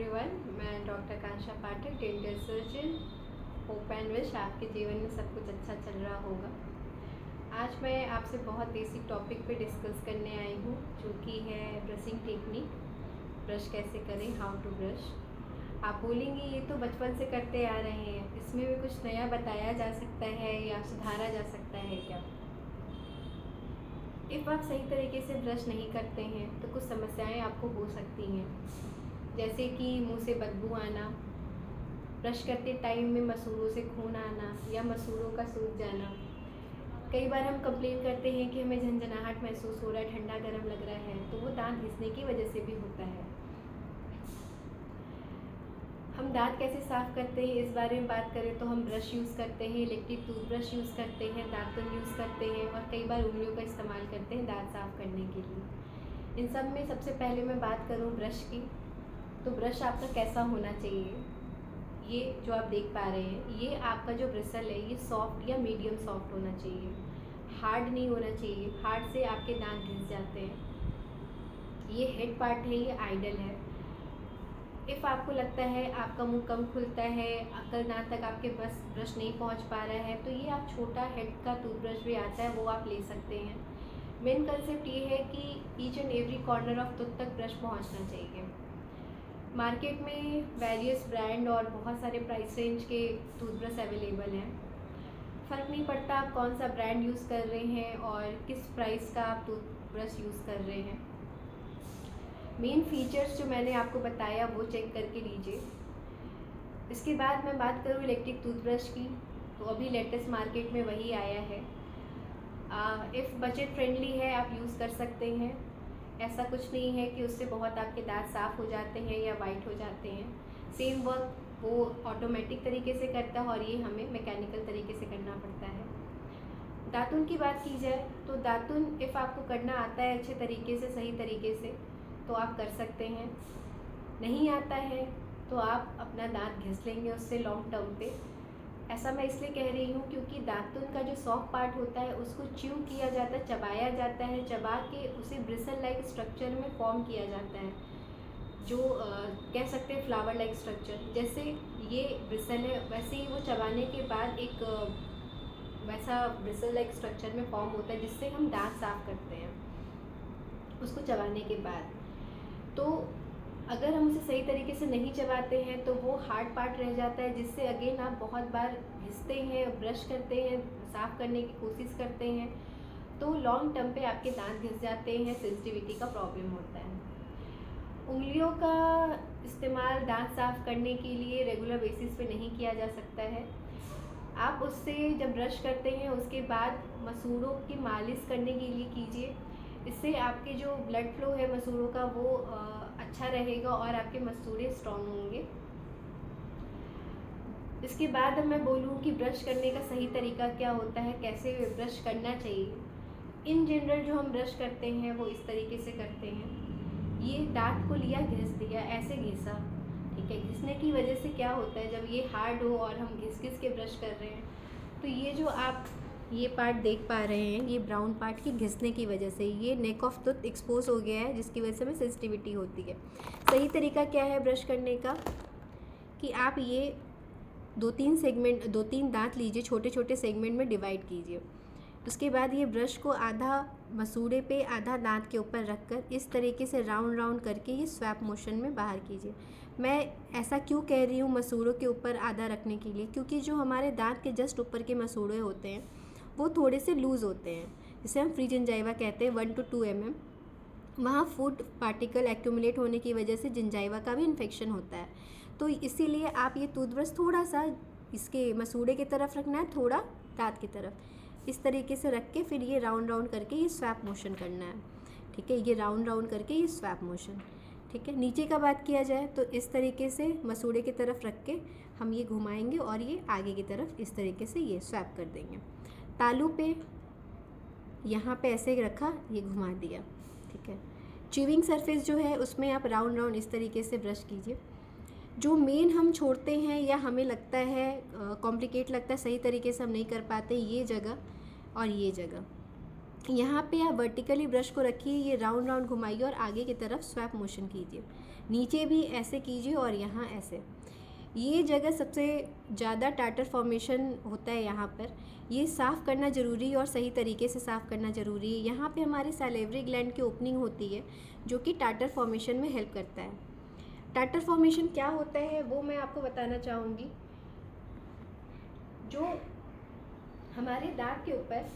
Everyone, मैं doctor Kanksha Pathak, dental surgeon. Hope and wish आपके जीवन में सब कुछ अच्छा चल रहा होगा। आज मैं आपसे बहुत बेसिक टॉपिक पे डिस्कस करने आई हूँ, जो कि है ब्रशिंग टेक्निक। ब्रश कैसे करें, हाउ टू ब्रश। आप बोलेंगे ये तो बचपन से करते आ रहे हैं, इसमें भी कुछ नया बताया जा सकता है या सुधारा जा सकता है क्या? इफ़ आप सही तरीके से ब्रश नहीं करते हैं तो कुछ समस्याएं आपको हो सकती हैं, जैसे कि मुंह से बदबू आना, ब्रश करते टाइम में मसूड़ों से खून आना या मसूड़ों का सूख जाना। कई बार हम कंप्लेन करते हैं कि हमें झंझनाहट महसूस हो रहा है, ठंडा गर्म लग रहा है, तो वो दांत घिसने की वजह से भी होता है। हम दांत कैसे साफ़ करते हैं इस बारे में बात करें तो हम ब्रश यूज़ करते हैं, इलेक्ट्रिक टूथब्रश यूज़ करते हैं, दातुन यूज़ करते हैं और कई बार उंगलियों का इस्तेमाल करते हैं दांत साफ़ करने के लिए। इन सब में सबसे पहले मैं बात करूं ब्रश की, तो ब्रश आपका कैसा होना चाहिए। ये जो आप देख पा रहे हैं, ये आपका जो ब्रिसल है ये सॉफ्ट या मीडियम सॉफ्ट होना चाहिए, हार्ड नहीं होना चाहिए। हार्ड से आपके दांत घिस जाते हैं। ये हेड पार्ट है, ये आइडल है। इफ़ आपको लगता है आपका मुंह कम खुलता है, अक्ल दांत तक आपके बस ब्रश नहीं पहुंच पा रहा है, तो ये आप छोटा हेड का टूथब्रश भी आता है, वो आप ले सकते हैं। मेन कंसेप्ट ये है कि each and every corner of tooth तक ब्रश पहुंचना चाहिए। मार्केट में वेरियस ब्रांड और बहुत सारे प्राइस रेंज के टूथब्रश अवेलेबल हैं। फ़र्क नहीं पड़ता आप कौन सा ब्रांड यूज़ कर रहे हैं और किस प्राइस का आप टूथब्रश यूज़ कर रहे हैं। मेन फीचर्स जो मैंने आपको बताया वो चेक करके लीजिए। इसके बाद मैं बात करूँ इलेक्ट्रिक टूथब्रश की, तो अभी लेटेस्ट मार्केट में वही आया है। इफ़ बजट फ्रेंडली है आप यूज़ कर सकते हैं। ऐसा कुछ नहीं है कि उससे बहुत आपके दांत साफ़ हो जाते हैं या वाइट हो जाते हैं। सेम वर्क वो ऑटोमेटिक तरीके से करता है और ये हमें मैकेनिकल तरीके से करना पड़ता है। दातुन की बात की जाए तो दातुन इफ़ आपको करना आता है अच्छे तरीके से, सही तरीके से, तो आप कर सकते हैं। नहीं आता है तो आप अपना दांत घिस लेंगे उससे लॉन्ग टर्म पे। ऐसा मैं इसलिए कह रही हूँ क्योंकि दातुन का जो सॉफ्ट पार्ट होता है उसको च्यू किया जाता है, चबाया जाता है, चबा के उसे ब्रिसल लाइक स्ट्रक्चर में फॉर्म किया जाता है, जो कह सकते हैं फ्लावर लाइक स्ट्रक्चर। जैसे ये ब्रिसल है वैसे ही वो चबाने के बाद एक वैसा ब्रिसल लाइक स्ट्रक्चर में फॉर्म होता है, जिससे हम दांत साफ़ करते हैं उसको चबाने के बाद। तो अगर हम उसे सही तरीके से नहीं चबाते हैं तो वो हार्ड पार्ट रह जाता है, जिससे अगेन आप बहुत बार घिसते हैं, ब्रश करते हैं, साफ़ करने की कोशिश करते हैं, तो लॉन्ग टर्म पे आपके दांत घिस जाते हैं, सेंसिटिविटी का प्रॉब्लम होता है। उंगलियों का इस्तेमाल दांत साफ़ करने के लिए रेगुलर बेसिस पे नहीं किया जा सकता है। आप उससे जब ब्रश करते हैं उसके बाद मसूड़ों की मालिश करने के लिए कीजिए। इससे आपके जो ब्लड फ्लो है मसूड़ों का वो अच्छा रहेगा और आपके मसूड़े स्ट्रॉन्ग होंगे। इसके बाद अब मैं बोलूँ कि ब्रश करने का सही तरीका क्या होता है, कैसे ब्रश करना चाहिए। इन जनरल जो हम ब्रश करते हैं वो इस तरीके से करते हैं। ये दांत को लिया, घिस दिया, ऐसे घिसा, ठीक है। घिसने की वजह से क्या होता है, जब ये हार्ड हो और हम घिस घिस के ब्रश कर रहे हैं तो ये जो आप ये पार्ट देख पा रहे हैं, ये ब्राउन पार्ट की घिसने की वजह से ये नेक ऑफ टूथ एक्सपोज हो गया है, जिसकी वजह से हमें सेंसिटिविटी होती है। सही तरीका क्या है ब्रश करने का कि आप ये दो तीन दांत लीजिए, छोटे छोटे सेगमेंट में डिवाइड कीजिए। उसके बाद ये ब्रश को आधा मसूड़े पे आधा दांत के ऊपर रखकर इस तरीके से राउंड राउंड करके ये स्वैप मोशन में बाहर कीजिए। मैं ऐसा क्यों कह रही हूँ मसूड़ों के ऊपर आधा रखने के लिए, क्योंकि जो हमारे दांत के जस्ट ऊपर के मसूड़े होते हैं वो थोड़े से लूज़ होते हैं, जिसे हम फ्री जिंजाइवा कहते हैं, 1 to 2 mm। वहाँ फूड पार्टिकल एक्यूमुलेट होने की वजह से जिंजाइवा का भी इन्फेक्शन होता है। तो इसीलिए आप ये टूथब्रश थोड़ा सा इसके मसूड़े की तरफ रखना है, थोड़ा दांत की तरफ, इस तरीके से रख के फिर ये राउंड राउंड करके ये स्वैप मोशन करना है, ठीक है। ये राउंड राउंड करके ये स्वैप मोशन, ठीक है। नीचे का बात किया जाए तो इस तरीके से मसूड़े की तरफ रख के हम ये घुमाएंगे और ये आगे की तरफ इस तरीके से ये स्वैप कर देंगे। तालू पे यहाँ पे ऐसे रखा, ये घुमा दिया, ठीक है। च्यूइंग सरफेस जो है उसमें आप राउंड राउंड इस तरीके से ब्रश कीजिए। जो मेन हम छोड़ते हैं या हमें लगता है कॉम्प्लिकेट लगता है, सही तरीके से हम नहीं कर पाते, ये जगह और ये जगह, यहाँ पे आप वर्टिकली ब्रश को रखिए, ये राउंड राउंड घुमाइए और आगे की तरफ स्वैप मोशन कीजिए। नीचे भी ऐसे कीजिए और यहाँ ऐसे। ये जगह सबसे ज़्यादा टाटर फॉर्मेशन होता है यहाँ पर। ये साफ़ करना ज़रूरी है और सही तरीके से साफ़ करना ज़रूरी है। यहाँ पे हमारे सैलिवरी ग्लैंड की ओपनिंग होती है जो कि टाटर फॉर्मेशन में हेल्प करता है। टाटर फॉर्मेशन क्या होता है वो मैं आपको बताना चाहूँगी। जो हमारे दांत के ऊपर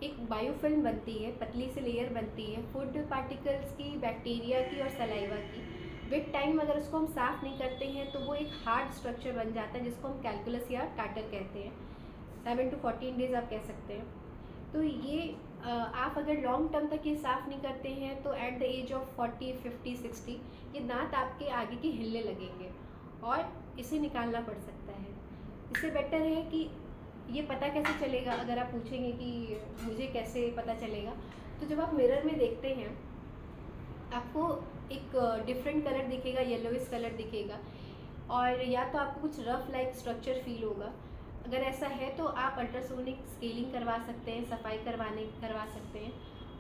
एक बायोफिल्म बनती है, पतली सी लेयर बनती है फूड पार्टिकल्स की, बैक्टीरिया की और सलाइवा की। विद टाइम अगर उसको हम साफ़ नहीं करते हैं तो वो एक हार्ड स्ट्रक्चर बन जाता है जिसको हम कैलकुलस या टाटर कहते हैं। 7 to 14 डेज़ आप कह सकते हैं। तो ये आप अगर लॉन्ग टर्म तक ये साफ़ नहीं करते हैं तो एट द एज ऑफ 40, 50, 60 ये दांत आपके आगे के हिलने लगेंगे और इसे निकालना पड़ सकता है। इससे बेटर है कि ये पता कैसे चलेगा, अगर आप पूछेंगे कि मुझे कैसे पता चलेगा, तो जब आप मिरर में देखते हैं आपको एक डिफरेंट कलर दिखेगा, येलोइश कलर दिखेगा और या तो आपको कुछ रफ लाइक स्ट्रक्चर फील होगा। अगर ऐसा है तो आप अल्ट्रासोनिक स्केलिंग करवा सकते हैं, सफाई करवा सकते हैं।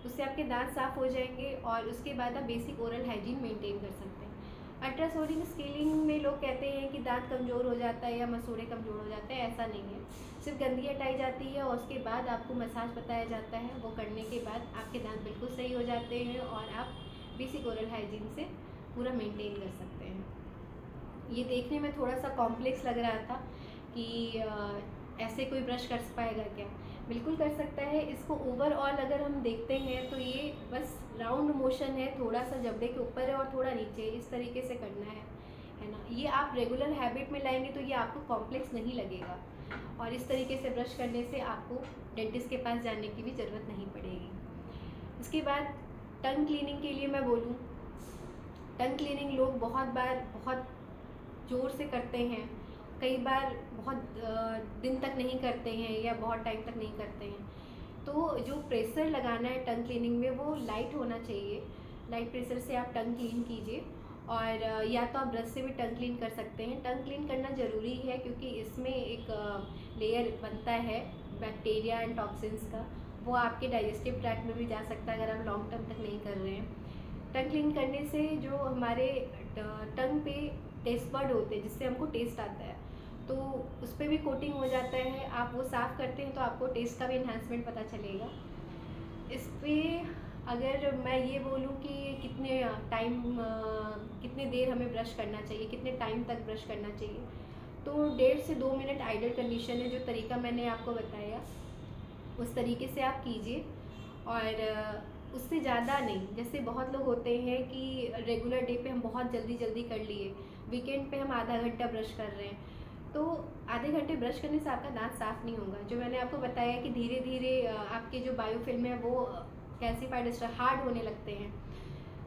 उससे आपके दांत साफ़ हो जाएंगे और उसके बाद आप बेसिक ओरल हाइजीन मेंटेन कर सकते हैं। अल्ट्रासोनिक स्केलिंग में लोग कहते हैं कि दांत कमज़ोर हो जाता है या मसूड़े कमज़ोर हो जाते हैं, ऐसा नहीं है। सिर्फ गंदगी हटाई जाती है और उसके बाद आपको मसाज बताया जाता है। वो करने के बाद आपके दांत बिल्कुल सही हो जाते हैं और आप बेसिक ओरल हाइजीन से पूरा मेंटेन कर सकते हैं। ये देखने में थोड़ा सा कॉम्प्लेक्स लग रहा था कि ऐसे कोई ब्रश कर पाएगा क्या? बिल्कुल कर सकता है। इसको ओवरऑल अगर हम देखते हैं तो ये बस राउंड मोशन है, थोड़ा सा जबड़े के ऊपर है और थोड़ा नीचे, इस तरीके से करना है ना। ये आप रेगुलर हैबिट में लाएंगे तो ये आपको कॉम्प्लेक्स नहीं लगेगा और इस तरीके से ब्रश करने से आपको डेंटिस्ट के पास जाने की भी ज़रूरत नहीं पड़ेगी। उसके बाद टंग क्लीनिंग के लिए मैं बोलूँ, टंग क्लीनिंग लोग बहुत ज़ोर से करते हैं, कई बार बहुत दिन तक नहीं करते हैं या बहुत टाइम तक नहीं करते हैं। तो जो प्रेशर लगाना है टंग क्लीनिंग में वो लाइट होना चाहिए। लाइट प्रेशर से आप टंग क्लीन कीजिए और या तो आप ब्रश से भी टंग क्लीन कर सकते हैं। टंग क्लीन करना ज़रूरी है क्योंकि इसमें एक लेयर बनता है बैक्टीरिया एंड टॉक्सिन्स का, वो आपके डाइजेस्टिव ट्रैक्ट में भी जा सकता है अगर आप लॉन्ग टर्म तक नहीं कर रहे हैं। टंग क्लीन करने से जो हमारे टंग पे टेस्ट बड होते हैं जिससे हमको टेस्ट आता है, तो उस पर भी कोटिंग हो जाता है। आप वो साफ़ करते हैं तो आपको टेस्ट का भी इन्हांसमेंट पता चलेगा। इस पर अगर मैं ये बोलूँ कि कितने देर हमें ब्रश करना चाहिए, कितने टाइम तक ब्रश करना चाहिए, तो 1.5 से 2 मिनट आइडल कंडीशन है। जो तरीका मैंने आपको बताया उस तरीके से आप कीजिए और उससे ज़्यादा नहीं। जैसे बहुत लोग होते हैं कि रेगुलर डे पे हम बहुत जल्दी कर लिए, वीकेंड पे हम आधा घंटा ब्रश कर रहे हैं, तो आधे घंटे ब्रश करने से आपका दांत साफ़ नहीं होगा। जो मैंने आपको बताया कि धीरे धीरे आपके जो बायोफिल्म है वो कैल्सीफाइड हार्ड होने लगते हैं,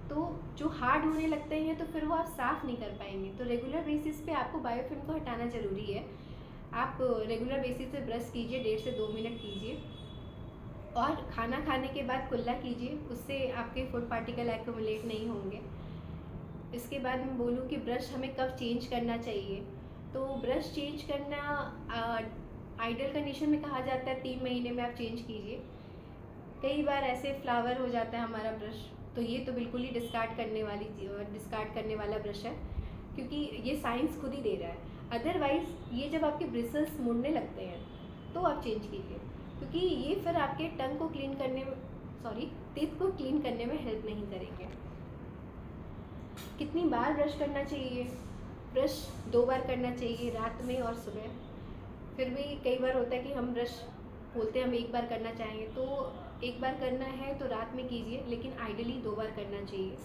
तो जो हार्ड होने लगते हैं तो फिर वो आप साफ़ नहीं कर पाएंगे। तो रेगुलर बेसिस पे आपको बायोफिल्म को हटाना ज़रूरी है। आप रेगुलर बेसिस पे ब्रश कीजिए, 1.5 से 2 मिनट कीजिए और खाना खाने के बाद कुल्ला कीजिए, उससे आपके फूड पार्टिकल एक्यूमुलेट नहीं होंगे। इसके बाद मैं बोलूँ कि ब्रश हमें कब चेंज करना चाहिए, तो ब्रश चेंज करना आइडल कंडीशन में कहा जाता है 3 महीने में आप चेंज कीजिए। कई बार ऐसे फ्लावर हो जाता है हमारा ब्रश, तो ये तो बिल्कुल ही डिस्कार्ड करने वाला ब्रश है, क्योंकि ये साइंस खुद ही दे रहा है। अदरवाइज़ ये जब आपके ब्रिसल्स मुड़ने लगते हैं तो आप चेंज कीजिए, क्योंकि ये फिर आपके टंग को क्लीन करने में टीथ को क्लीन करने में हेल्प नहीं करेंगे। कितनी बार ब्रश करना चाहिए? ब्रश 2 बार करना चाहिए, रात में और सुबह। फिर भी कई बार होता है कि हम ब्रश बोलते हैं हम 1 बार करना चाहेंगे, तो 1 बार करना है तो रात में कीजिए, लेकिन आइडियली 2 बार करना चाहिए।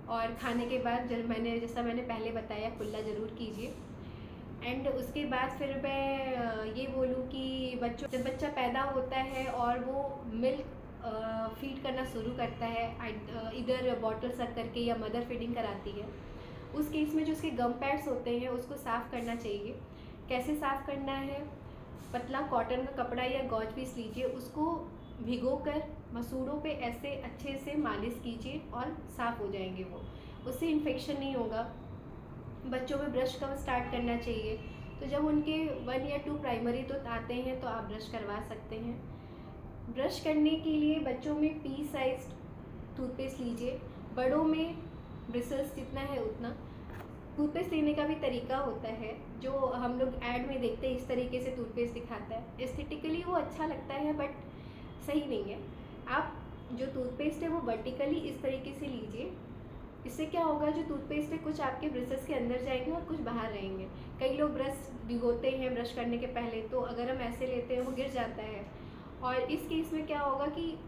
और खाने के बाद जैसा मैंने पहले बताया, कुल्ला ज़रूर कीजिए। एंड उसके बाद फिर मैं ये बोलूँ कि जब बच्चा पैदा होता है और वो मिल्क फीड करना शुरू करता है, इधर बॉटल सक करके या मदर फीडिंग कराती है, उस केस में जो उसके गम पैड्स होते हैं उसको साफ़ करना चाहिए। कैसे साफ़ करना है? पतला कॉटन का कपड़ा या गॉज पीस लीजिए, उसको भिगोकर मसूड़ों पे ऐसे अच्छे से मालिश कीजिए और साफ़ हो जाएंगे वो, उससे इन्फेक्शन नहीं होगा। बच्चों में ब्रश कब स्टार्ट करना चाहिए? तो जब उनके 1 या 2 प्राइमरी तो आते हैं तो आप ब्रश करवा सकते हैं। ब्रश करने के लिए बच्चों में पी साइज टूथपेस्ट लीजिए, बड़ों में ब्रिसल्स जितना है उतना। टूथपेस्ट लेने का भी तरीका होता है, जो हम लोग ऐड में देखते हैं इस तरीके से टूथपेस्ट दिखाता है, एस्थेटिकली वो अच्छा लगता है बट सही नहीं है। आप जो टूथपेस्ट है वो वर्टिकली इस तरीके से लीजिए। इससे क्या होगा, जो टूथपेस्ट है कुछ आपके ब्रशेस के अंदर जाएंगे और कुछ बाहर रहेंगे। कई लोग ब्रश भिगोते हैं ब्रश करने के पहले, तो अगर हम ऐसे लेते हैं वो गिर जाता है। और इस केस में क्या होगा कि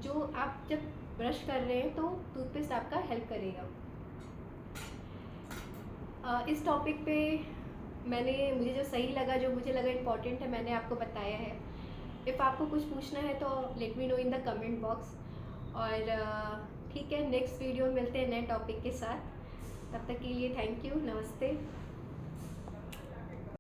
जो आप जब ब्रश कर रहे हैं तो टूथपेस्ट आपका हेल्प करेगा। इस टॉपिक पे मुझे जो सही लगा, जो मुझे लगा इम्पॉर्टेंट है, मैंने आपको बताया है। इफ़ आपको कुछ पूछना है तो let me know in the comment box. और ठीक है, नेक्स्ट वीडियो में मिलते हैं नए टॉपिक के साथ। तब तक के लिए थैंक यू, नमस्ते।